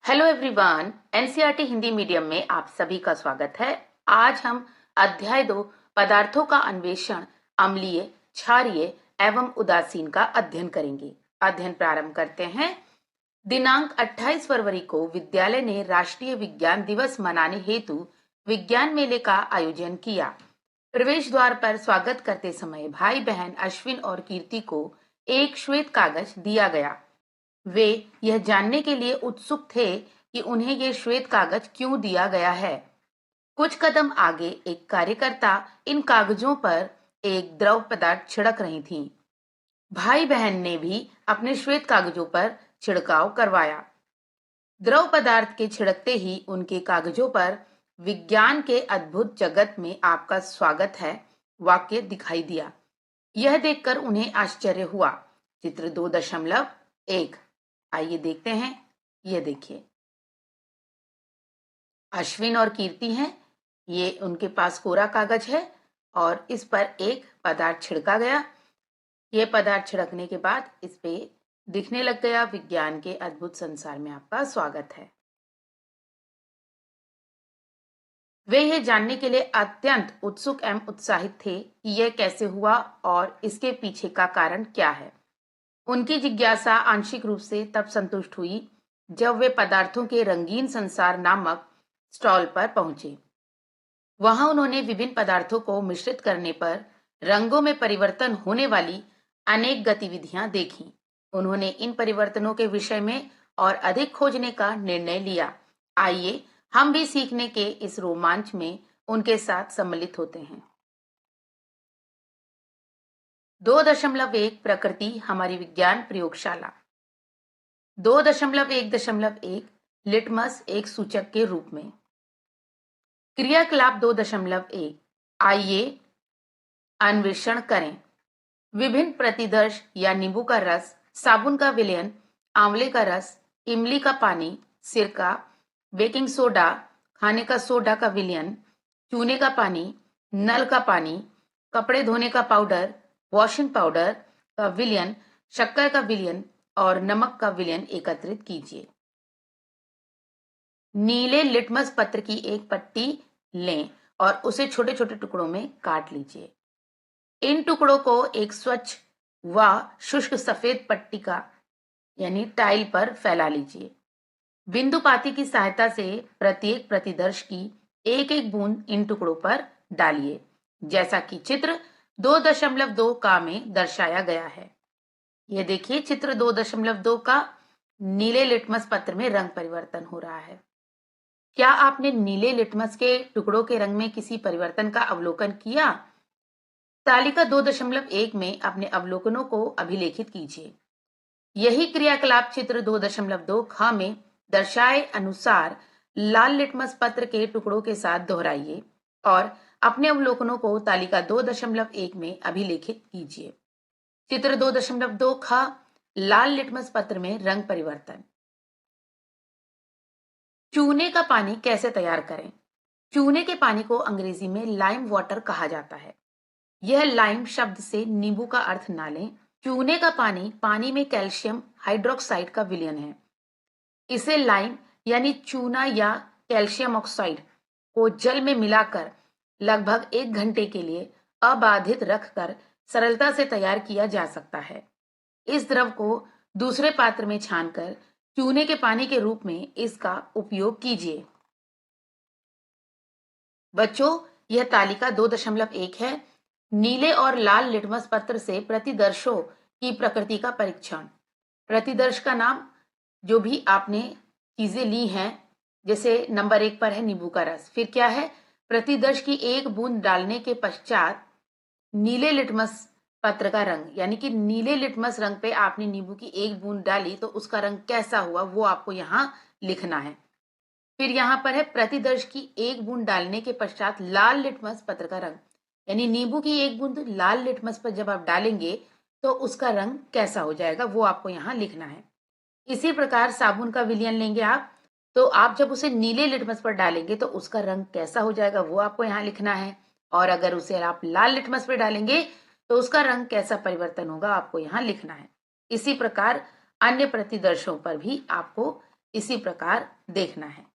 Hello everyone, NCERT Hindi medium में आप सभी का स्वागत है। आज हम अध्याय 2 पदार्थों का अन्वेषण अम्लीय, क्षारीय एवं उदासीन का अध्ययन करेंगे। अध्ययन प्रारंभ करते हैं। दिनांक 28 फरवरी को विद्यालय ने राष्ट्रीय विज्ञान दिवस मनाने हेतु विज्ञान मेले का आयोजन किया। प्रवेश द्वार पर स्वागत करते समय भाई बहन अश्विन और कीर्ति को एक श्वेत कागज दिया गया। वे यह जानने के लिए उत्सुक थे कि उन्हें यह श्वेत कागज क्यों दिया गया है। कुछ कदम आगे एक कार्यकर्ता इन कागजों पर एक द्रव पदार्थ छिड़क रही थी। भाई बहन ने भी अपने श्वेत कागजों पर छिड़काव करवाया। द्रव पदार्थ के छिड़कते ही उनके कागजों पर विज्ञान के अद्भुत जगत में आपका स्वागत है वाक्य दिखाई दिया। यह देखकर उन्हें आश्चर्य हुआ। चित्र 2.1। आइए देखते हैं। ये देखिए, अश्विन और कीर्ति हैं। ये उनके पास कोरा कागज है और इस पर एक पदार्थ छिड़का गया। यह पदार्थ छिड़कने के बाद इस पे दिखने लग गया, विज्ञान के अद्भुत संसार में आपका स्वागत है। वे यह जानने के लिए अत्यंत उत्सुक एवं उत्साहित थे कि यह कैसे हुआ और इसके पीछे का कारण क्या है। उनकी जिज्ञासा आंशिक रूप से तब संतुष्ट हुई जब वे पदार्थों के रंगीन संसार नामक स्टॉल पर पहुंचे। वहां उन्होंने विभिन्न पदार्थों को मिश्रित करने पर रंगों में परिवर्तन होने वाली अनेक गतिविधियां देखी। उन्होंने इन परिवर्तनों के विषय में और अधिक खोजने का निर्णय लिया। आइए हम भी सीखने के इस रोमांच में उनके साथ सम्मिलित होते हैं। 2.1 प्रकृति हमारी विज्ञान प्रयोगशाला। 2.1.1 लिटमस एक सूचक के रूप में। क्रियाकलाप 2.1 आइए अन्वेषण करें। विभिन्न प्रतिदर्श या नींबू का रस, साबुन का विलयन, आंवले का रस, इमली का पानी, सिरका, बेकिंग सोडा, खाने का सोडा का विलयन, चूने का पानी, नल का पानी, कपड़े धोने का पाउडर, वॉशिंग पाउडर का विलयन, शक्कर का विलयन और नमक का विलयन एकत्रित कीजिए। नीले लिटमस पत्र की एक पट्टी लें और उसे छोटे छोटे टुकड़ों में काट लीजिए। इन टुकड़ों को एक स्वच्छ व शुष्क सफेद पट्टिका यानी टाइल पर फैला लीजिए। बिंदुपाती की सहायता से प्रत्येक प्रतिदर्श की एक एक बूंद इन टुकड़ों पर डालिए, जैसा कि चित्र 2.2 का में दर्शाया गया है। ये देखिए, चित्र 2.2 का नीले लिटमस पत्र में रंग परिवर्तन हो रहा है। क्या आपने नीले लिटमस के टुकड़ों के रंग में किसी परिवर्तन का अवलोकन किया? तालिका 2.1 में अपने अवलोकनों को अभिलेखित कीजिए। यही क्रियाकलाप चित्र 2.2 ख में दर्शाए अनुसार लाल लिटमस पत्र के टुकड़ों के साथ दोहराइए और अपने अवलोकनों को तालिका 2.1 में अभिलेखित कीजिए। चित्र 2.2 ख लाल लिटमस पत्र में रंग परिवर्तन। चूने का पानी कैसे तैयार करें? चूने के पानी को अंग्रेजी में लाइम वाटर कहा जाता है। यह लाइम शब्द से नींबू का अर्थ ना लें। चूने का पानी में कैल्शियम हाइड्रोक्साइड का विलयन है। इसे लाइम यानी चूना या कैल्शियम ऑक्साइड को जल में मिलाकर लगभग 1 घंटे के लिए अबाधित रखकर सरलता से तैयार किया जा सकता है। इस द्रव को दूसरे पात्र में छानकर चूने के पानी के रूप में इसका उपयोग कीजिए। बच्चों, यह तालिका 2.1 है। नीले और लाल लिटमस पत्र से प्रतिदर्शों की प्रकृति का परीक्षण। प्रतिदर्श का नाम जो भी आपने चीजें ली हैं, जैसे नंबर 1 पर है नींबू का रस। फिर क्या है? प्रतिदर्श की एक बूंद डालने के पश्चात नीले लिटमस पत्र का रंग, यानी कि नीले लिटमस रंग पे आपने नींबू की एक बूंद डाली तो उसका रंग कैसा हुआ वो आपको यहाँ लिखना है। फिर यहाँ पर है प्रतिदर्श की एक बूंद डालने के पश्चात लाल लिटमस पत्र का रंग, यानी नींबू की एक बूंद लाल लिटमस पर जब आप डालेंगे तो उसका रंग कैसा हो जाएगा वो आपको यहाँ लिखना है। इसी प्रकार साबुन का विलयन लेंगे आप, तो आप जब उसे नीले लिटमस पर डालेंगे तो उसका रंग कैसा हो जाएगा वो आपको यहाँ लिखना है। और अगर उसे आप लाल लिटमस पर डालेंगे तो उसका रंग कैसा परिवर्तन होगा आपको यहाँ लिखना है। इसी प्रकार अन्य प्रतिदर्शों पर भी आपको इसी प्रकार देखना है।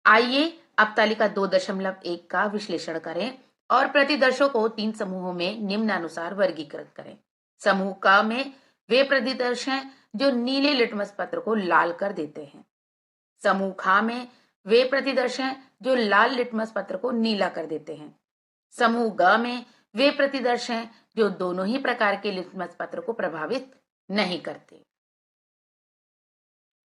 आइए अब तालिका 2.1 का विश्लेषण करें और प्रतिदर्शों को 3 समूहों में निम्नानुसार वर्गीकृत करें। समूह क में वे प्रतिदर्श हैं जो नीले लिटमस पत्र को लाल कर देते हैं। समूह ख में वे प्रतिदर्श हैं जो लाल लिटमस पत्र को नीला कर देते हैं। समूह ग में वे प्रतिदर्श हैं जो दोनों ही प्रकार के लिटमस पत्र को प्रभावित नहीं करते।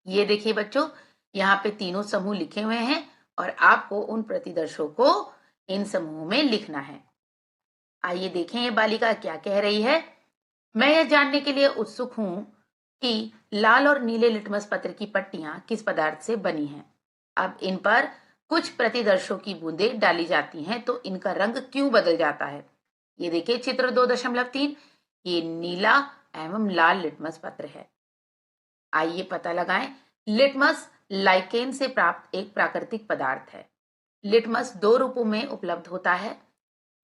ये देखिए बच्चों, यहाँ पे तीनों समूह लिखे हुए हैं और आपको उन प्रतिदर्शों को इन समूहों में लिखना है। आइए देखें ये बालिका क्या कह रही है। मैं यह जानने के लिए उत्सुक हूं कि लाल और नीले लिटमस पत्र की पट्टियां किस पदार्थ से बनी हैं। अब इन पर कुछ प्रतिदर्शों की बूंदें डाली जाती हैं तो इनका रंग क्यों बदल जाता है। ये देखिए चित्र 2.3, ये नीला एवं लाल लिटमस पत्र है। आइए पता लगाएं। लिटमस लाइकेन से प्राप्त एक प्राकृतिक पदार्थ है। लिटमस 2 रूपों में उपलब्ध होता है,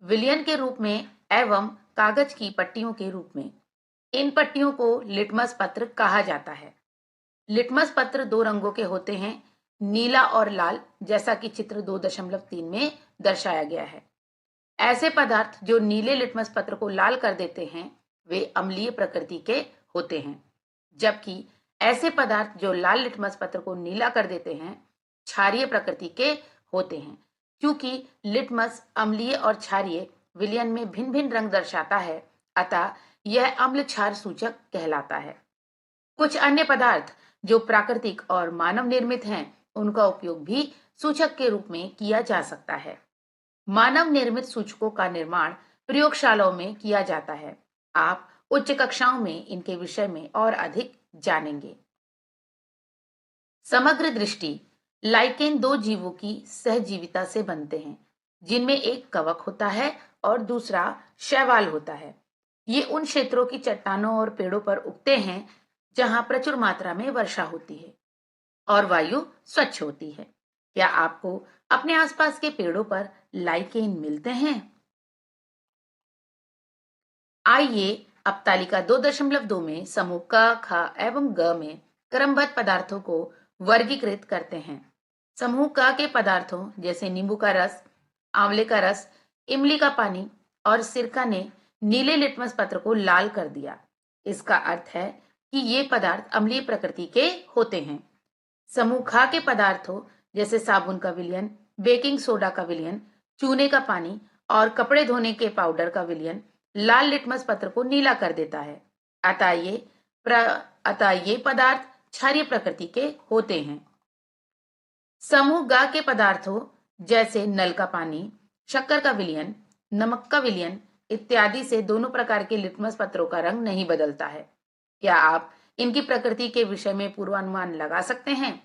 विलयन के रूप में एवं कागज की पट्टियों के रूप में। इन पट्टियों को लिटमस पत्र कहा जाता है। लिटमस पत्र 2 रंगों के होते हैं, नीला और लाल, जैसा कि चित्र 2.3 में दर्शाया गया है। ऐसे पदार्थ जो नीले लिटमस पत्र को लाल कर देते हैं वे अम्लीय प्रकृति के होते हैं, जबकि ऐसे पदार्थ जो लाल लिटमस पत्र को नीला कर देते हैं क्षारीय प्रकृति के होते हैं। क्योंकि लिटमस अम्लीय और क्षारीय विलयन में भिन्न भिन्न रंग दर्शाता है, अतः यह अम्ल क्षार सूचक कहलाता है। कुछ अन्य पदार्थ जो प्राकृतिक और मानव निर्मित हैं उनका उपयोग भी सूचक के रूप में किया जा सकता है। मानव निर्मित सूचकों का निर्माण प्रयोगशालाओं में किया जाता है। आप उच्च कक्षाओं में इनके विषय में और अधिक जानेंगे। समग्र दृष्टि। लाइकेन 2 जीवों की सहजीविता से बनते हैं, जिनमें एक कवक होता है और दूसरा शैवाल होता है। ये उन क्षेत्रों की चट्टानों और पेड़ों पर उगते हैं जहां प्रचुर मात्रा में वर्षा होती है और वायु स्वच्छ होती है। क्या आपको अपने आसपास के पेड़ों पर लाइकेन मिलते हैं? आइए अब तालिका 2.2 में समूह क, ख एवं ग में क्रमबद्ध पदार्थों को वर्गीकृत करते हैं। समूह क के पदार्थों जैसे नींबू का रस, आंवले का रस, इमली का पानी और सिरका ने नीले लिटमस पत्र को लाल कर दिया। इसका अर्थ है कि ये पदार्थ अम्लीय प्रकृति के होते हैं। समूह ख के पदार्थों जैसे साबुन का विलयन, बेकिंग सोडा का विलयन, चूने का पानी और कपड़े धोने के पाउडर का विलयन लाल लिटमस पत्र को नीला कर देता है। अतः ये पदार्थ क्षारीय प्रकृति के होते हैं। समूह ग के पदार्थों जैसे नल का पानी, शक्कर का विलयन, नमक का विलयन इत्यादि से दोनों प्रकार के लिटमस पत्रों का रंग नहीं बदलता है। क्या आप इनकी प्रकृति के विषय में पूर्वानुमान लगा सकते हैं?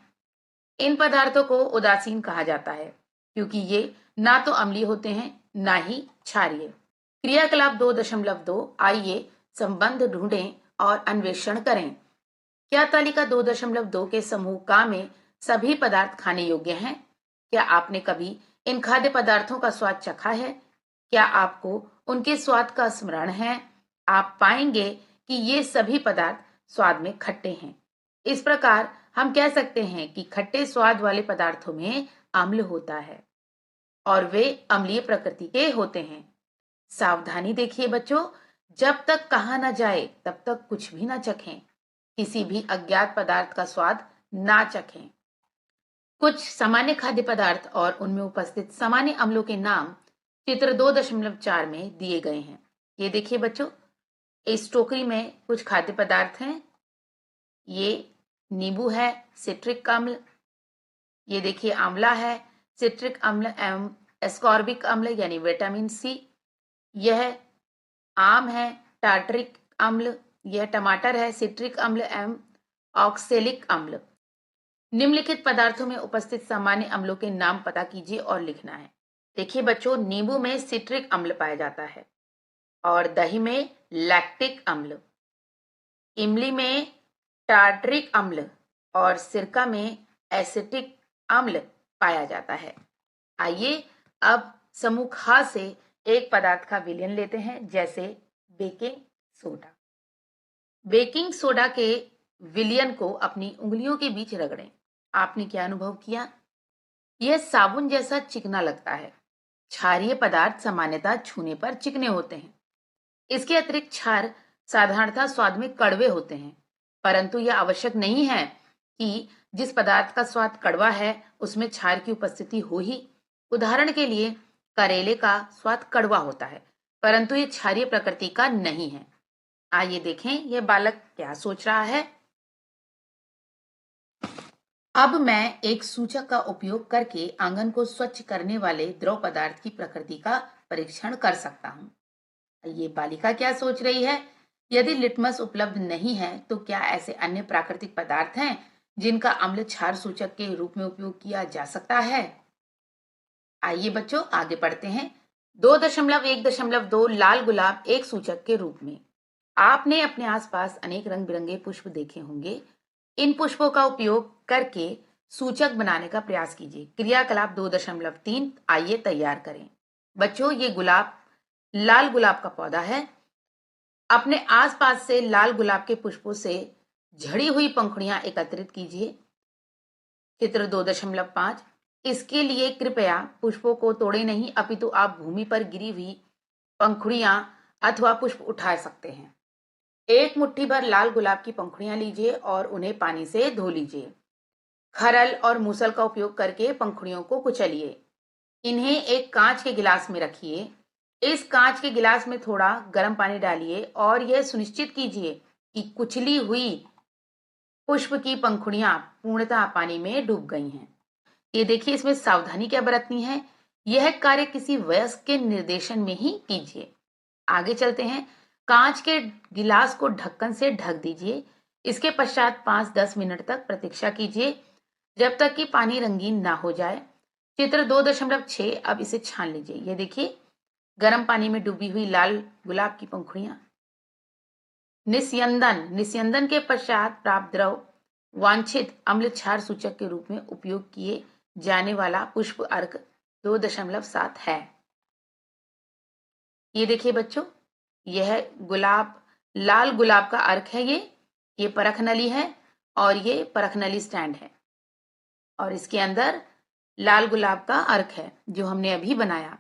इन पदार्थों को उदासीन कहा जाता है क्योंकि ये ना तो अम्लीय होते हैं ना ही क्षारीय। क्रियाकलाप 2.2। आइए संबंध ढूंढें और अन्वेषण करें। क्या तालिका 2.2 के समूह का में सभी पदार्थ खाने योग्य हैं? क्या आपने कभी इन खाद्य पदार्थों का स्वाद चखा है? क्या आपको उनके स्वाद का स्मरण है? आप पाएंगे कि ये सभी पदार्थ स्वाद में खट्टे हैं। इस प्रकार हम कह सकते हैं कि खट्टे स्वाद वाले पदार्थों में अम्ल होता है और वे अम्लीय प्रकृति के होते हैं। सावधानी देखिए बच्चों, जब तक कहा न जाए तब तक कुछ भी न चखें। किसी भी अज्ञात पदार्थ का स्वाद ना चखें। कुछ सामान्य खाद्य पदार्थ और उनमें उपस्थित सामान्य अम्लों के नाम चित्र 2.4 में दिए गए हैं। ये देखिए बच्चों, इस टोकरी में कुछ खाद्य पदार्थ हैं। ये नींबू है, सिट्रिक अम्ल। ये देखिए आंवला है, सिट्रिक अम्ल एवं एस्कॉर्बिक अम्ल यानी विटामिन सी। यह आम है, टार्टरिक अम्ल। यह टमाटर है, सिट्रिक अम्ल एवं ऑक्सेलिक अम्ल। निम्नलिखित पदार्थों में उपस्थित सामान्य अम्लों के नाम पता कीजिए और लिखना है। देखिए बच्चों, नींबू में सिट्रिक अम्ल पाया जाता है और दही में लैक्टिक अम्ल, इमली में टार्टरिक अम्ल और सिरका में एसिटिक अम्ल पाया जाता है। आइए अब समूह ख से एक पदार्थ का विलयन लेते हैं, जैसे बेकिंग सोडा। बेकिंग सोडा के विलयन को अपनी उंगलियों के बीच रगड़ें। आपने क्या अनुभव किया? यह साबुन जैसा चिकना लगता है। क्षारीय पदार्थ सामान्यतः छूने पर चिकने होते हैं। इसके अतिरिक्त क्षार साधारणतः स्वाद में कड़वे होते हैं, परंतु यह आवश्यक नहीं है कि जिस पदार्थ का स्वाद कड़वा है उसमें क्षार की उपस्थिति हो ही। उदाहरण के लिए करेले का स्वाद कड़वा होता है, परंतु ये क्षारीय प्रकृति का नहीं है। आइए देखें यह बालक क्या सोच रहा है। अब मैं एक सूचक का उपयोग करके आंगन को स्वच्छ करने वाले द्रव पदार्थ की प्रकृति का परीक्षण कर सकता हूँ। ये बालिका क्या सोच रही है? यदि लिटमस उपलब्ध नहीं है तो क्या ऐसे अन्य प्राकृतिक पदार्थ हैं जिनका अम्ल क्षार सूचक के रूप में उपयोग किया जा सकता है? आइए बच्चों आगे बढ़ते हैं। 2.1.2 लाल गुलाब एक सूचक के रूप में। आपने अपने आसपास अनेक रंग बिरंगे पुष्प देखे होंगे। इन पुष्पों का उपयोग करके सूचक बनाने का प्रयास कीजिए। क्रियाकलाप 2.3 आइए तैयार करें। बच्चों ये लाल गुलाब का पौधा है। अपने आसपास से लाल गुलाब के पुष्पों से झड़ी हुई पंखुड़ियां एकत्रित कीजिए। चित्र 2.5। इसके लिए कृपया पुष्पों को तोड़े नहीं, अपितु आप भूमि पर गिरी हुई पंखुड़ियां अथवा पुष्प उठा सकते हैं। एक मुट्ठी भर लाल गुलाब की पंखुड़ियां लीजिए और उन्हें पानी से धो लीजिए। खरल और मूसल का उपयोग करके पंखुड़ियों को कुचलिए। इन्हें एक कांच के गिलास में रखिए। इस कांच के गिलास में थोड़ा गर्म पानी डालिए और यह सुनिश्चित कीजिए कि कुचली हुई पुष्प की पंखुड़ियां पूर्णतः पानी में डूब गई हैं। ये देखिए इसमें सावधानी क्या बरतनी है। यह कार्य किसी वयस्क के निर्देशन में ही कीजिए। आगे चलते हैं। कांच के गिलास को ढक्कन से ढक दीजिए। इसके पश्चात 5-10 मिनट तक प्रतीक्षा कीजिए जब तक कि पानी रंगीन ना हो जाए। चित्र 2.6। अब इसे छान लीजिए। ये देखिए गर्म पानी में डूबी हुई लाल गुलाब की पंखुड़ियां। निस्यंदन के पश्चात प्राप्त द्रव वांछित अम्ल क्षार सूचक के रूप में उपयोग किए जाने वाला पुष्प अर्क 2.7 है। ये देखिए बच्चों, यह लाल गुलाब का अर्क है। ये परख नली है और ये परख नली स्टैंड है और इसके अंदर लाल गुलाब का अर्क है जो हमने अभी बनाया।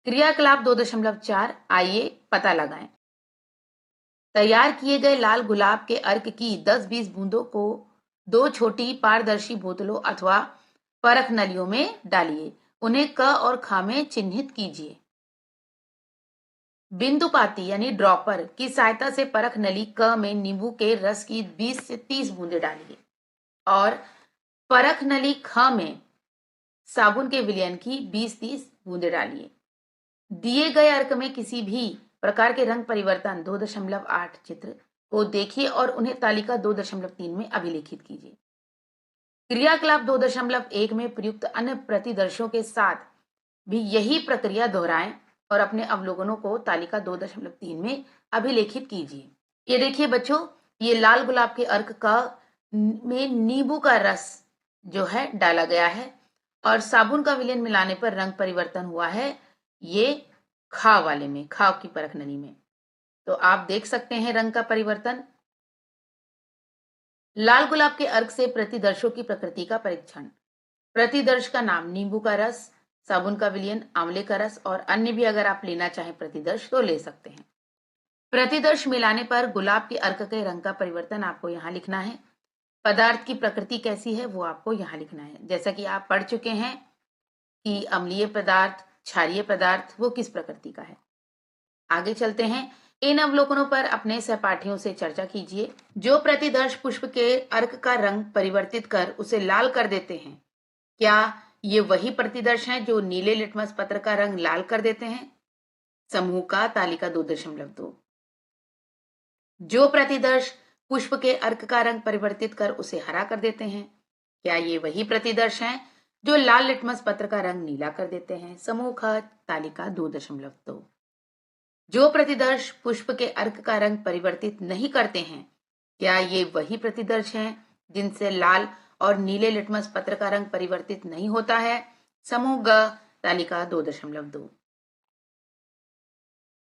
क्रियाकलाप 2.4 आइए पता लगाएं। तैयार किए गए लाल गुलाब के अर्क की 10-20 बूंदों को 2 छोटी पारदर्शी बोतलों अथवा परख नलियों में डालिए। उन्हें क और ख में चिन्हित कीजिए। बिंदुपाती यानी ड्रॉपर की सहायता से परख नली क में नींबू के रस की 20 से 30 बूंदें डालिए और परख नली ख में साबुन के विलयन की 20-30 बूंदें डालिए। दिए गए अर्क में किसी भी प्रकार के रंग परिवर्तन 2.8 चित्र को देखिए और उन्हें तालिका 2.3 में अभिलेखित कीजिए। क्रियाकलाप 2.1 में प्रयुक्त अन्य प्रतिदर्शों के साथ भी यही प्रक्रिया दोहराएं और अपने अवलोकनों को तालिका 2.3 में अभिलेखित कीजिए। ये देखिए बच्चों, ये लाल गुलाब के अर्क का में नींबू का रस जो है डाला गया है और साबुन का विलयन मिलाने पर रंग परिवर्तन हुआ है। ये खा वाले में, खाव की परख नली में। तो आप देख सकते हैं रंग का परिवर्तन। लाल गुलाब के अर्क से प्रतिदर्शों की प्रकृति का परीक्षण। प्रतिदर्श का नाम नींबू का रस, साबुन का विलयन, आंवले का रस और अन्य भी अगर आप लेना चाहें प्रतिदर्श तो ले सकते हैं। प्रतिदर्श मिलाने पर गुलाब के अर्क के रंग का परिवर्तन आपको यहाँ लिखना है। पदार्थ की प्रकृति कैसी है वो आपको यहाँ लिखना है। जैसा कि आप पढ़ चुके हैं कि अम्लीय पदार्थ, क्षारीय पदार्थ वो किस प्रकृति का है। आगे चलते हैं। इन अवलोकनों पर अपने सहपाठियों से चर्चा कीजिए। जो प्रतिदर्श पुष्प के अर्क का रंग परिवर्तित कर उसे लाल कर देते हैं, क्या ये वही प्रतिदर्श हैं जो नीले लिटमस पत्र का रंग लाल कर देते हैं? समूह का तालिका 2.2। जो प्रतिदर्श पुष्प के अर्क का रंग परिवर्तित कर उसे हरा कर देते हैं, क्या ये वही प्रतिदर्श हैं जो लाल लिटमस पत्र का रंग नीला कर देते हैं? समूह ख तालिका 2.2। जो प्रतिदर्श पुष्प के अर्क का रंग परिवर्तित नहीं करते हैं, क्या ये वही प्रतिदर्श हैं जिनसे लाल और नीले लिटमस पत्र का रंग परिवर्तित नहीं होता है? समूह ग तालिका 2.2।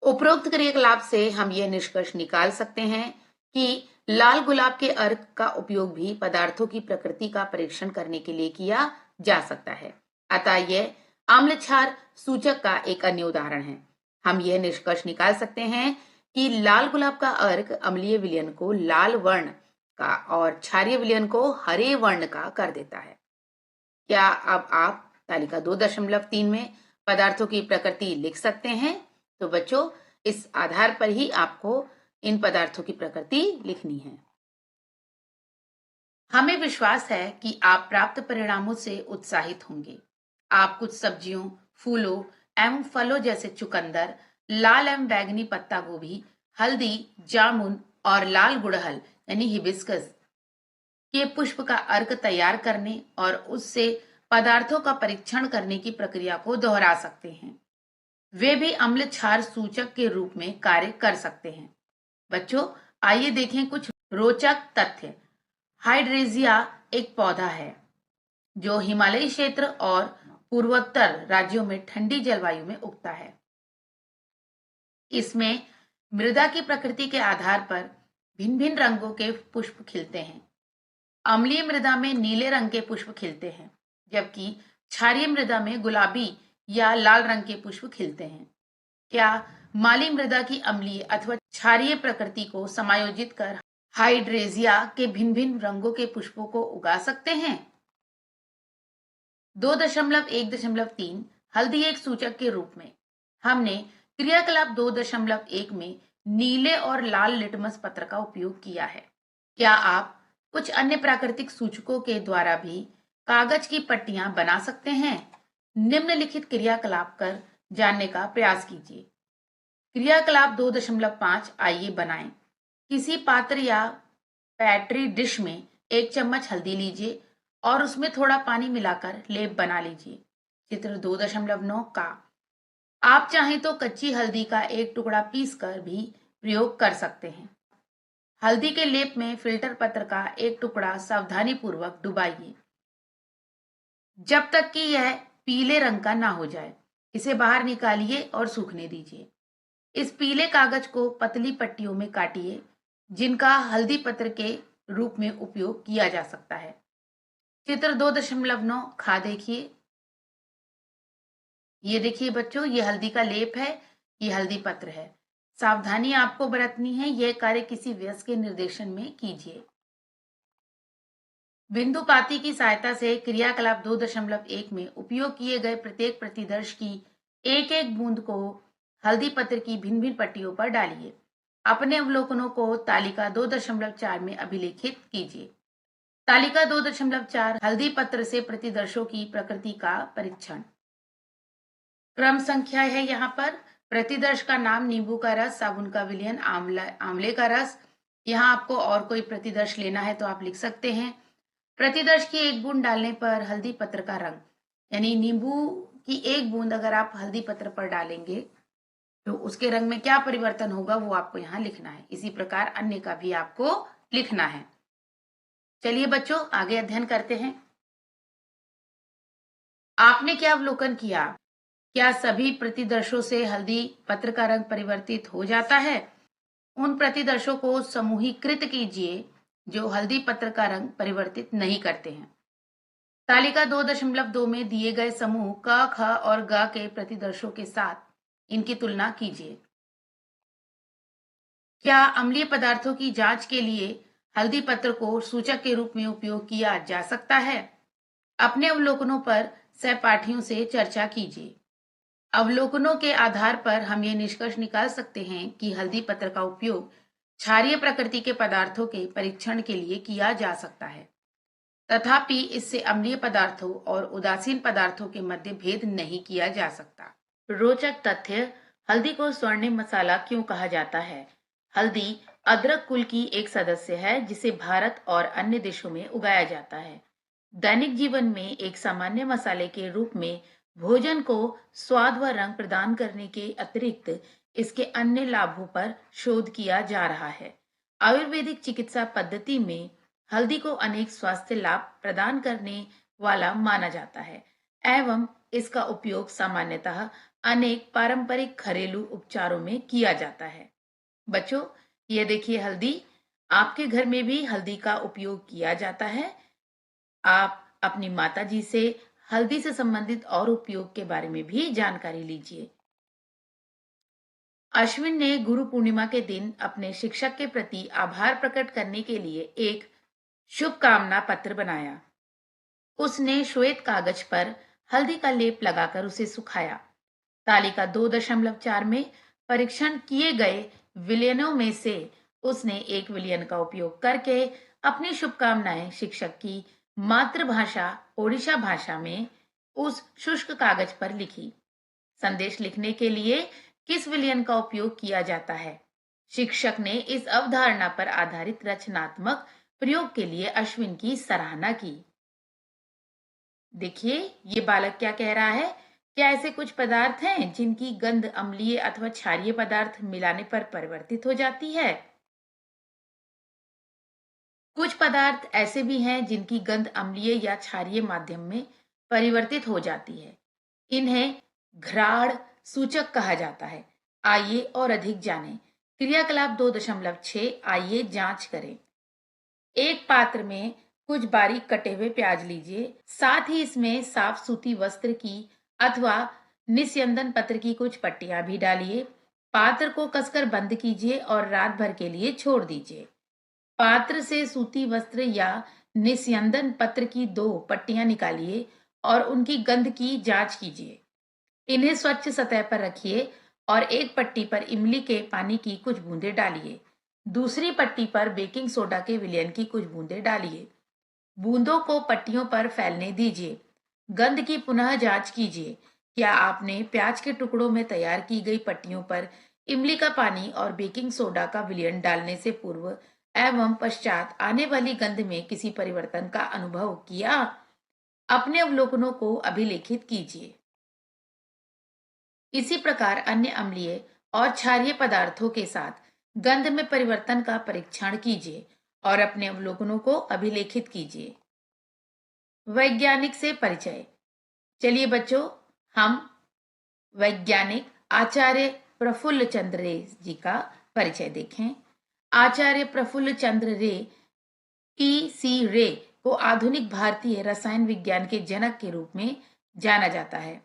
उपरोक्त क्रियाकलाप से हम यह निष्कर्ष निकाल सकते हैं कि लाल गुलाब के अर्क का उपयोग भी पदार्थों की प्रकृति का परीक्षण करने के लिए किया जा सकता है। अतः यह अम्ल क्षार सूचक का एक अन्य उदाहरण है। हम यह निष्कर्ष निकाल सकते हैं कि लाल गुलाब का अर्क अम्लीय विलयन को लाल वर्ण का और क्षारीय विलयन को हरे वर्ण का कर देता है। क्या अब आप तालिका 2.3 में पदार्थों की प्रकृति लिख सकते हैं? तो बच्चों, इस आधार पर ही आपको इन पदार्थों की प्रकृति लिखनी है। हमें विश्वास है कि आप प्राप्त परिणामों से उत्साहित होंगे। आप कुछ सब्जियों, फूलों एवं फलों जैसे चुकंदर, लाल एवं बैंगनी पत्ता गोभी, हल्दी, जामुन और लाल गुड़हल यानी हिबिस्कस के पुष्प का अर्क तैयार करने और उससे पदार्थों का परीक्षण करने की प्रक्रिया को दोहरा सकते हैं। वे भी अम्ल क्षार सूचक के रूप में कार्य कर सकते हैं। बच्चों, आइए देखें कुछ रोचक तथ्य। हाइड्रेजिया एक पौधा है जो हिमालयी क्षेत्र और पूर्वोत्तर राज्यों में ठंडी जलवायु में उगता है। इसमें मृदा की प्रकृति के आधार पर भिन्न भिन्न रंगों के पुष्प खिलते हैं। अम्लीय मृदा में नीले रंग के पुष्प खिलते हैं, जबकि क्षारीय मृदा में गुलाबी या लाल रंग के पुष्प खिलते हैं। क्या माली मृदा की अम्लीय अथवा क्षारीय प्रकृति को समायोजित कर हाइड्रेजिया के भिन्न भिन्न रंगों के पुष्पों को उगा सकते हैं? 2.1.3 हल्दी एक सूचक के रूप में हमने क्रियाकलाप 2.1 में नीले और लाल लिटमस पत्र का उपयोग किया है। क्या आप कुछ अन्य प्राकृतिक सूचकों के द्वारा भी कागज की पट्टियां बना सकते हैं? निम्नलिखित क्रियाकलाप कर जानने का प्रयास कीजिए। क्रियाकलाप 2.5 आइए बनाएं। किसी पात्र या पैट्री डिश में 1 चम्मच हल्दी लीजिए और उसमें थोड़ा पानी मिलाकर लेप बना लीजिए। चित्र 2.9 का आप चाहें तो कच्ची हल्दी का एक टुकड़ा पीस कर भी प्रयोग कर सकते हैं। हल्दी के लेप में फिल्टर पत्र का एक टुकड़ा सावधानी पूर्वक डुबाइए जब तक कि यह पीले रंग का ना हो जाए। इसे बाहर निकालिए और सूखने दीजिए। इस पीले कागज को पतली पट्टियों में काटिए जिनका हल्दी पत्र के रूप में उपयोग किया जा सकता है। चित्र 2.9 खा देखिए। ये देखिए बच्चों, ये हल्दी का लेप है, ये हल्दी पत्र है। सावधानी आपको बरतनी है, यह कार्य किसी वयस्क के निर्देशन में कीजिए। बिंदुपाती की सहायता से क्रियाकलाप 2.1 में उपयोग किए गए प्रत्येक प्रतिदर्श की एक एक बूंद को हल्दी पत्र की भिन्न भिन्न पट्टियों पर डालिए। अपने अवलोकनों को तालिका 2.4 में अभिलेखित कीजिए। तालिका 2.4 हल्दी पत्र से प्रतिदर्शों की प्रकृति का परीक्षण। क्रम संख्या है यहाँ पर। प्रतिदर्श का नाम नींबू का रस, साबुन का विलयन, आंवले का रस। यहाँ आपको और कोई प्रतिदर्श लेना है तो आप लिख सकते हैं। प्रतिदर्श की एक बूंद डालने पर हल्दी पत्र का रंग, यानी नींबू की एक बूंद अगर आप हल्दी पत्र पर डालेंगे तो उसके रंग में क्या परिवर्तन होगा वो आपको यहाँ लिखना है। इसी प्रकार अन्य का भी आपको लिखना है। चलिए बच्चों, आगे अध्ययन करते हैं। आपने क्या अवलोकन किया? क्या सभी प्रतिदर्शों से हल्दी पत्र का रंग परिवर्तित हो जाता है? उन प्रतिदर्शों को समूहीकृत कीजिए जो हल्दी पत्र का रंग परिवर्तित नहीं करते हैं। तालिका 2.2 में दिए गए समूह क, ख और ग के प्रतिदर्शों के साथ इनकी तुलना कीजिए। क्या अम्लीय पदार्थों की जांच के लिए हल्दी पत्र को सूचक के रूप में उपयोग किया जा सकता है? अपने अवलोकनों पर सहपाठियों से चर्चा कीजिए। अवलोकनों के आधार पर हम ये निष्कर्ष निकाल सकते हैं कि हल्दी पत्र का उपयोग क्षारीय प्रकृति के पदार्थों के परीक्षण के लिए किया जा सकता है। तथापि इससे अम्लीय पदार्थों और उदासीन पदार्थों के मध्य भेद नहीं किया जा सकता। रोचक तथ्य, हल्दी को स्वर्णिम मसाला क्यों कहा जाता है? हल्दी अदरक कुल की एक सदस्य है जिसे भारत और अन्य देशों में उगाया जाता है। दैनिक जीवन में एक सामान्य मसाले के रूप में भोजन को स्वाद व रंग प्रदान करने के अतिरिक्त इसके अन्य लाभों पर शोध किया जा रहा है। आयुर्वेदिक चिकित्सा पद्धति में हल्दी को अनेक स्वास्थ्य लाभ प्रदान करने वाला माना जाता है एवं इसका उपयोग सामान्यतः अनेक पारंपरिक घरेलू उपचारों में किया जाता है। बच्चों, ये देखिए हल्दी, आपके घर में भी हल्दी का उपयोग किया जाता है? आप अपनी माताजी से हल्दी से संबंधित और उपयोग के बारे में भी जानकारी लीजिए। अश्विन ने गुरु पूर्णिमा के दिन अपने शिक्षक के प्रति आभार प्रकट करने के लिए एक शुभकामना पत्र बनाया। उसने श्वेत कागज पर हल्दी का लेप लगाकर उसे सुखाया। तालिका 2.4 में परीक्षण किए गए विलयनों में से उसने एक विलयन का उपयोग करके अपनी शुभकामनाएं शिक्षक की मातृभाषा ओडिशा भाषा में उस शुष्क कागज पर लिखी। संदेश लिखने के लिए किस विलयन का उपयोग किया जाता है? शिक्षक ने इस अवधारणा पर आधारित रचनात्मक प्रयोग के लिए अश्विन की सराहना की। देखिए, ये बालक क्या कह रहा है? क्या ऐसे कुछ पदार्थ हैं जिनकी गंध अम्लीय अथवा क्षारीय पदार्थ मिलाने पर परिवर्तित हो जाती है? कुछ पदार्थ ऐसे भी हैं जिनकी गंध अम्लीय या क्षारीय माध्यम में परिवर्तित हो जाती है। इन्हें घ्राण सूचक कहा जाता है। आइए और अधिक जानें। क्रियाकलाप 2.6 आइए जांच करें। एक पात्र में कुछ बारीक कटे हुए प्याज लीजिए। साथ ही इसमें साफ सूती वस्त्र की अथवा निस्यंदन पत्र की कुछ पट्टियां भी डालिए। पात्र को कसकर बंद कीजिए और रात भर के लिए छोड़ दीजिए। पात्र से सूती वस्त्र या निस्यंदन पत्र की 2 पट्टियां निकालिए और उनकी गंध की जांच कीजिए। इन्हें स्वच्छ सतह पर रखिए और एक पट्टी पर इमली के पानी की कुछ बूंदें डालिए। दूसरी पट्टी पर बेकिंग सोडा के विलयन की कुछ बूंदें डालिए। बूंदों को पट्टियों पर फैलने दीजिए। गंध की पुनः जांच कीजिए। क्या आपने प्याज के टुकड़ों में तैयार की गई पट्टियों पर इमली का पानी और बेकिंग सोडा का विलयन डालने से पूर्व एवं पश्चात आने वाली गंध में किसी परिवर्तन का अनुभव किया? अपने अवलोकनों को अभिलेखित कीजिए। इसी प्रकार अन्य अम्लीय और क्षारीय पदार्थों के साथ गंध में परिवर्तन का परीक्षण कीजिए और अपने अवलोकनों को अभिलेखित कीजिए। वैज्ञानिक से परिचय। चलिए बच्चों, हम वैज्ञानिक आचार्य प्रफुल्ल चंद्र रे जी का परिचय देखें। आचार्य प्रफुल्ल चंद्र रे पी.सी. रे को आधुनिक भारतीय रसायन विज्ञान के जनक के रूप में जाना जाता है।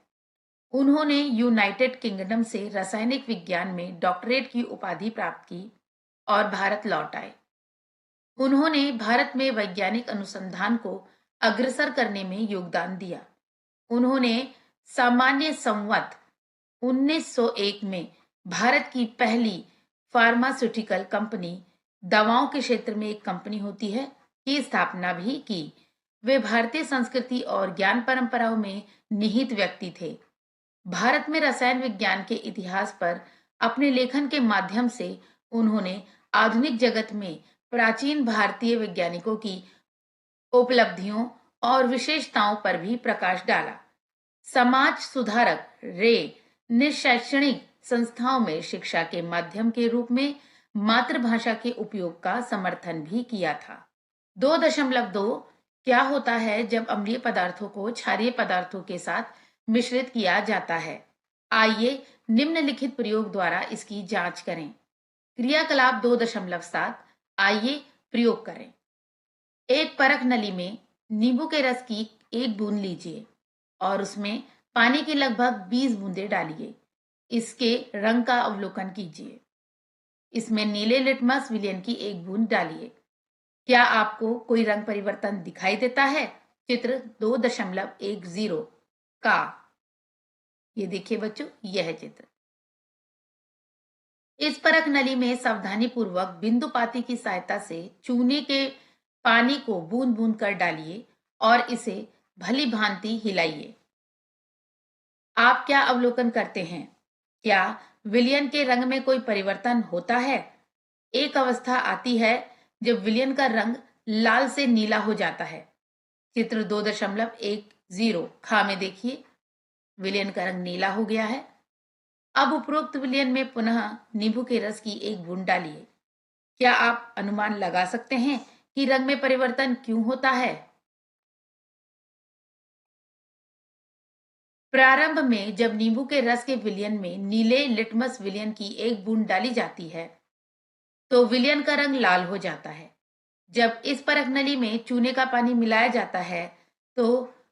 उन्होंने यूनाइटेड किंगडम से रासायनिक विज्ञान में डॉक्टरेट की उपाधि प्राप्त की और भारत लौट आए। उन्होंने भारत में वैज्ञानिक अनुसंधान को अग्रसर करने में योगदान दिया। उन्होंने सामान्य संवत 1901 में भारत की पहली फार्मास्यूटिकल कंपनी, दवाओं के क्षेत्र में एक कंपनी होती है, की स्थापना भी की। वे भारतीय संस्कृति और ज्ञान परंपराओं में निहित व्यक्ति थे। भारत में रसायन विज्ञान के इतिहास पर अपने लेखन के माध्यम से उन्होंने आधुनिक जगत में प्राचीन भारतीय वैज्ञानिकों की उपलब्धियों और विशेषताओं पर भी प्रकाश डाला। समाज सुधारक रे ने शैक्षणिक संस्थाओं में शिक्षा के माध्यम के रूप में मातृभाषा के उपयोग का समर्थन भी किया था। 2.2 क्या होता है जब अम्लीय पदार्थों को क्षारीय पदार्थों के साथ मिश्रित किया जाता है? आइए निम्नलिखित प्रयोग द्वारा इसकी जांच करें। क्रियाकलाप 2.7 आइए प्रयोग करें। एक परख नली में नींबू के रस की एक बूंद लीजिए और उसमें पानी की लगभग 20 बूंदें डालिए। इसके रंग का अवलोकन कीजिए। इसमें नीले लिटमस विलयन की एक बूंद डालिए। क्या आपको कोई रंग परिवर्तन दिखाई देता है? चित्र 2.10 का ये देखिए बच्चों, यह चित्र। इस परख नली में सावधानी पूर्वक बिंदुपाती की सहायता से चूने के पानी को बूंद बूंद कर डालिए और इसे भली भांति हिलाइए। आप क्या अवलोकन करते हैं? क्या विलयन के रंग में कोई परिवर्तन होता है? एक अवस्था आती है जब विलयन का रंग लाल से नीला हो जाता है। चित्र 2.10 खा में देखिए, विलयन का रंग नीला हो गया है। अब उपरोक्त विलयन में पुनः नींबू के रस की एक बूंद डालिए। क्या आप अनुमान लगा सकते हैं कि रंग में परिवर्तन क्यों होता है? प्रारंभ में जब नींबू के रस के विलयन में नीले लिटमस विलयन की एक बूंद डाली जाती है तो विलयन का रंग लाल हो जाता है। जब इस परख नली में चूने का पानी मिलाया जाता है तो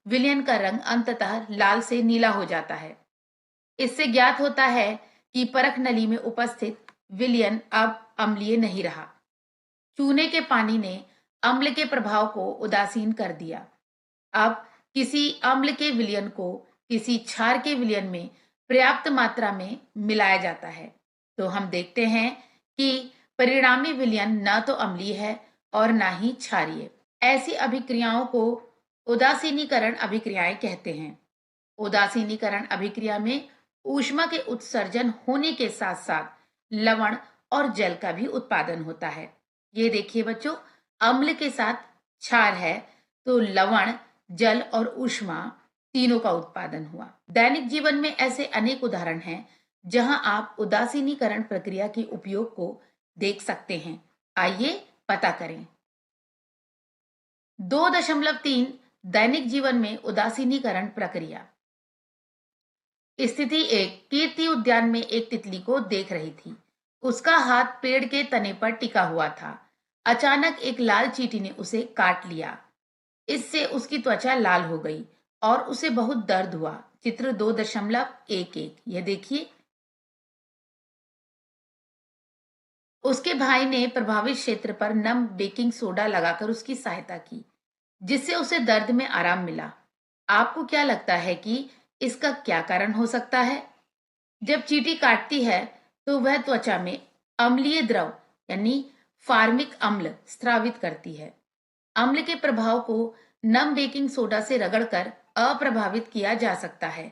विलयन का रंग अंततः लाल से नीला हो जाता है। इससे ज्ञात होता है कि परख नली में उपस्थित विलयन अब अम्लीय नहीं रहा। चूने के पानी ने अम्ल के प्रभाव को उदासीन कर दिया। अब किसी अम्ल के विलयन को किसी क्षार के विलयन में पर्याप्त मात्रा में मिलाया जाता है तो हम देखते हैं कि परिणामी विलयन न तो अम्लीय है और ना ही क्षारीय। ऐसी अभिक्रियाओं को उदासीनीकरण अभिक्रियाएं कहते हैं। उदासीनीकरण अभिक्रिया में ऊष्मा के उत्सर्जन होने के साथ साथ लवण और जल का भी उत्पादन होता है। ये देखिए बच्चों, अम्ल के साथ क्षार है तो लवण, जल और ऊष्मा तीनों का उत्पादन हुआ। दैनिक जीवन में ऐसे अनेक उदाहरण हैं जहां आप उदासीनीकरण प्रक्रिया के उपयोग को देख सकते हैं। आइए पता करें। 2.3 दैनिक जीवन में उदासीनीकरण प्रक्रिया। स्थिति 1, कीर्ति उद्यान में एक तितली को देख रही थी। उसका हाथ पेड़ के तने पर टिका हुआ था। अचानक एक लाल चींटी ने उसे काट लिया। इससे उसकी त्वचा लाल हो गई और उसे बहुत दर्द हुआ। चित्र 2.11 यह देखिए। उसके भाई ने प्रभावित क्षेत्र पर नम बेकिंग सोडा लगाकर उसकी सहायता की, जिससे उसे दर्द में आराम मिला। आपको क्या लगता है कि इसका क्या कारण हो सकता है? जब चींटी काटती है तो वह त्वचा में अम्लीय द्रव यानी फार्मिक अम्ल स्रावित करती है। अम्ल के प्रभाव को नम बेकिंग सोडा से रगड़कर अप्रभावित किया जा सकता है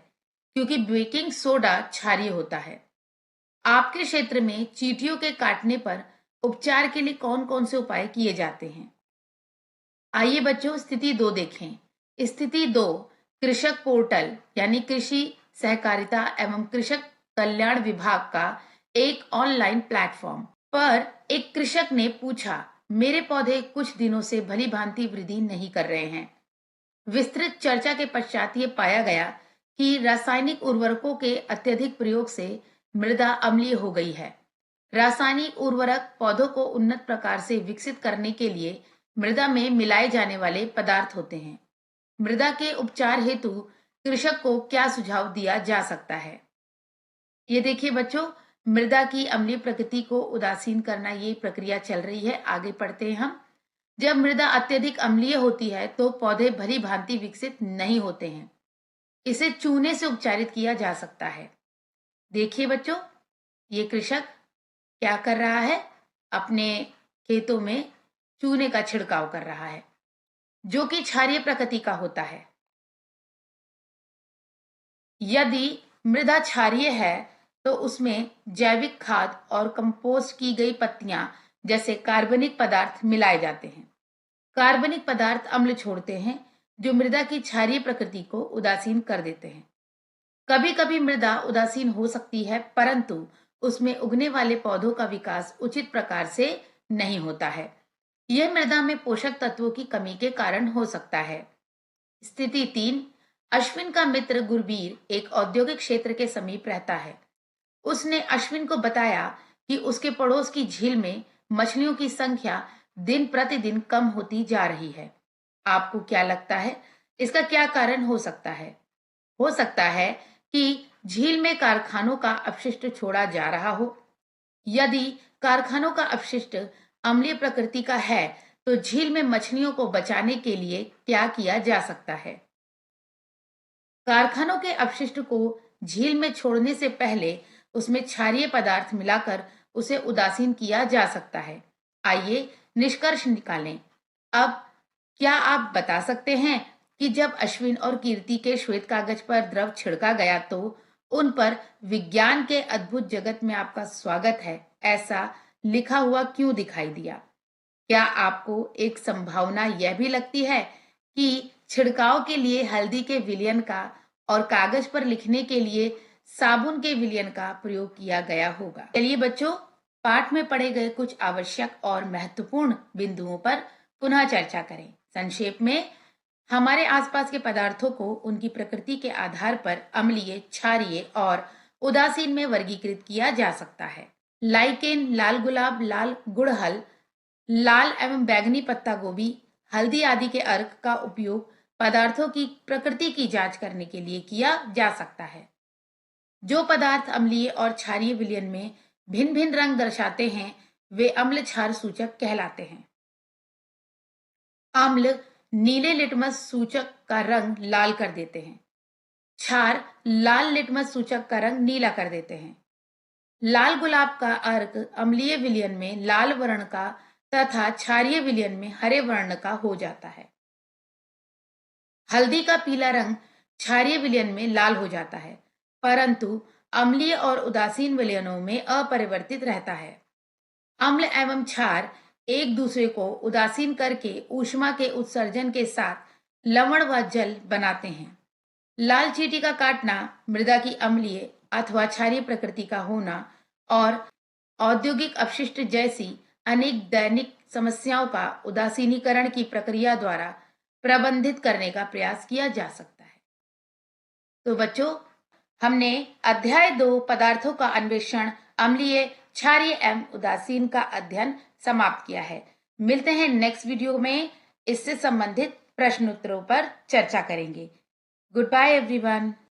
क्योंकि बेकिंग सोडा क्षारीय होता है। आपके क्षेत्र में चींटियों के काटने पर उपचार के लिए कौन कौन से उपाय किए जाते हैं? आइए बच्चों स्थिति 2 देखें। स्थिति 2, कृषक पोर्टल यानी कृषि सहकारिता एवं कृषक कल्याण विभाग का एक ऑनलाइन प्लेटफॉर्म पर एक कृषक ने पूछा, मेरे पौधे कुछ दिनों से भली भांति वृद्धि नहीं कर रहे हैं। विस्तृत चर्चा के पश्चात ये पाया गया कि रासायनिक उर्वरकों के अत्यधिक प्रयोग से मृदा अम्लीय हो गई है। रासायनिक उर्वरक पौधों को उन्नत प्रकार से विकसित करने के लिए मृदा में मिलाए जाने वाले पदार्थ होते हैं। मृदा के उपचार हेतु कृषक को क्या सुझाव दिया जा सकता है? ये देखिए बच्चों, मृदा की अम्लीय प्रकृति को उदासीन करना ये प्रक्रिया चल रही है। आगे पढ़ते हैं हम। जब मृदा अत्यधिक अम्लीय होती है तो पौधे भली भांति विकसित नहीं होते हैं। इसे चूने से उपचारित किया जा सकता है। देखिए बच्चों, ये कृषक क्या कर रहा है? अपने खेतों में चूने का छिड़काव कर रहा है जो कि क्षारीय प्रकृति का होता है। यदि मृदा क्षारीय है तो उसमें जैविक खाद और कंपोस्ट की गई पत्तियां जैसे कार्बनिक पदार्थ मिलाए जाते हैं। कार्बनिक पदार्थ अम्ल छोड़ते हैं जो मृदा की क्षारीय प्रकृति को उदासीन कर देते हैं। कभी कभी मृदा उदासीन हो सकती है परंतु उसमें उगने वाले पौधों का विकास उचित प्रकार से नहीं होता है। यह मृदा में पोषक तत्वों की कमी के कारण हो सकता है। स्थिति 3, अश्विन का मित्र गुरबीर एक औद्योगिक क्षेत्र के समीप रहता है। उसने अश्विन को बताया कि उसके पड़ोस की झील में मछलियों की संख्या दिन प्रतिदिन कम होती जा रही है। आपको क्या लगता है इसका क्या कारण हो सकता है? हो सकता है कि झील में कारखानों का अपशिष्ट छोड़ा जा रहा हो। यदि कारखानों का अपशिष्ट अम्लीय प्रकृति का है तो झील में मछलियों को बचाने के लिए क्या किया जा सकता है? कारखानों के अपशिष्ट को झील में छोड़ने से पहले उसमें क्षारीय पदार्थ मिलाकर उसे उदासीन किया जा सकता है। आइए निष्कर्ष निकालें। अब क्या आप बता सकते हैं कि जब अश्विन और कीर्ति के श्वेत कागज पर द्रव छिड़का गया तो उन पर विज्ञान के अद्भुत जगत में आपका स्वागत है ऐसा लिखा हुआ क्यों दिखाई दिया? क्या आपको एक संभावना यह भी लगती है कि छिड़काव के लिए हल्दी के विलयन का और कागज पर लिखने के लिए साबुन के विलयन का प्रयोग किया गया होगा? चलिए बच्चों, पाठ में पढ़े गए कुछ आवश्यक और महत्वपूर्ण बिंदुओं पर पुनः चर्चा करें। संक्षेप में, हमारे आसपास के पदार्थों को उनकी प्रकृति के आधार पर अम्लीय, क्षारीय और उदासीन में वर्गीकृत किया जा सकता है। लाइकेन, लाल गुलाब, लाल गुड़हल, लाल एवं बैंगनी पत्ता गोभी, हल्दी आदि के अर्क का उपयोग पदार्थों की प्रकृति की जांच करने के लिए किया जा सकता है। जो पदार्थ अम्लीय और क्षारीय विलयन में भिन्न भिन्न रंग दर्शाते हैं वे अम्ल क्षार सूचक कहलाते हैं। अम्ल नीले लिटमस सूचक का रंग लाल कर देते हैं। क्षार लाल लिटमस सूचक का रंग नीला कर देते हैं। लाल गुलाब का अर्क अम्लीय विलयन में लाल वर्ण का तथा क्षारीय विलयन में हरे वर्ण का हो जाता है। हल्दी का पीला रंग क्षारीय विलयन में लाल हो जाता है, परंतु अम्लीय और उदासीन विलयनों में अपरिवर्तित रहता है। अम्ल एवं क्षार एक दूसरे को उदासीन करके ऊष्मा के उत्सर्जन के साथ लवण व जल बनाते हैं। लाल चींटी का काटना, मृदा की अम्लीय अथवा क्षारीय प्रकृति का होना और औद्योगिक अपशिष्ट जैसी अनेक दैनिक समस्याओं का उदासीनीकरण की प्रक्रिया द्वारा प्रबंधित करने का प्रयास किया जा सकता है। तो बच्चों, हमने अध्याय 2 पदार्थों का अन्वेषण अम्लीय, क्षारीय एवं उदासीन का अध्ययन समाप्त किया है। मिलते हैं नेक्स्ट वीडियो में, इससे संबंधित प्रश्नोत्तरों पर चर्चा करेंगे। Goodbye everyone.